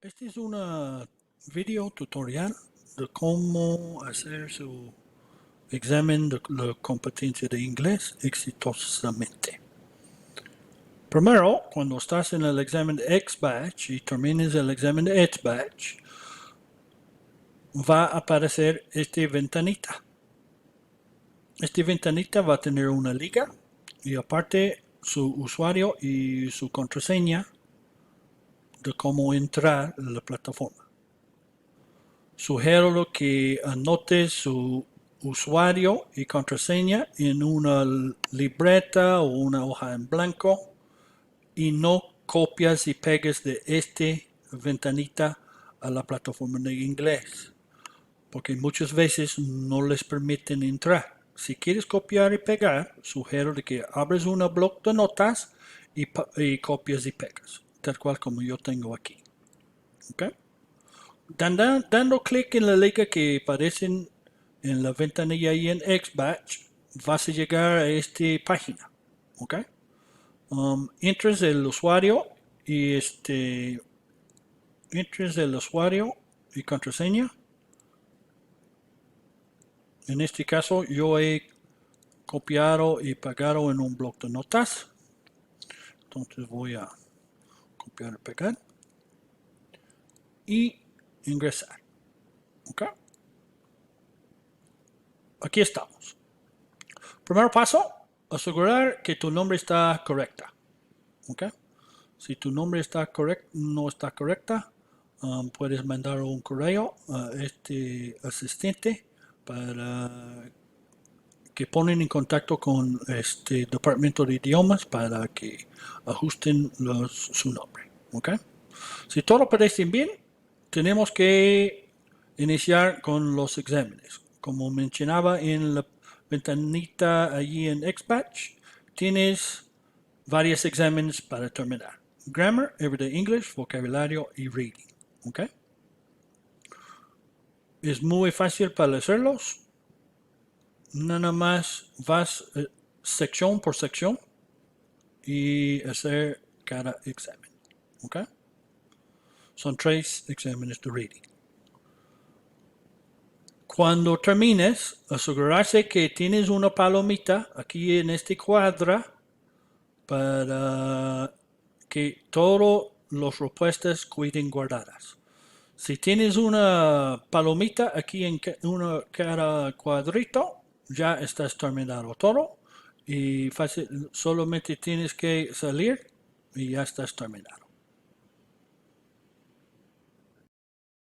Este es un video tutorial de cómo hacer su examen de la competencia de inglés exitosamente. Primero, cuando estás en el examen de X-Batch y termines el examen de H-Batch, va a aparecer esta ventanita. Esta ventanita va a tener una liga y aparte su usuario y su contraseña de cómo entrar a la plataforma. Sugiero que anote su usuario y contraseña en una libreta o una hoja en blanco y no copias y pegues de esta ventanita a la plataforma de inglés, porque muchas veces no les permiten entrar. Si quieres copiar y pegar, sugiero que abres un bloc de notas y copias y pegas, tal cual como yo tengo aquí. ¿Okay? Dando clic en la liga que aparecen en la ventanilla y en Xbatch, vas a llegar a esta página. ¿Ok? Entres el usuario y entres el usuario y contraseña. En este caso yo he copiado y pegado en un bloc de notas. Entonces voy a copiar y pegar y ingresar. ¿Ok? Aquí estamos. Primer paso, asegurar que tu nombre está correcta. ¿Okay? Si tu nombre no está correcta, puedes mandar un correo a este asistente para que ponen en contacto con este departamento de idiomas para que ajusten su nombre. ¿Okay? Si todo parece bien, tenemos que iniciar con los exámenes. Como mencionaba en la ventanita allí en Xbatch, tienes varios exámenes para terminar. Grammar, Everyday English, vocabulario y reading. ¿Ok? Es muy fácil para hacerlos. Nada más vas sección por sección y hacer cada examen. ¿Ok? Son 3 exámenes de reading. Cuando termines, asegurarse que tienes una palomita aquí en este cuadro para que todas las respuestas queden guardadas. Si tienes una palomita aquí en cada cuadrito, ya estás terminado todo y solamente tienes que salir y ya estás terminado.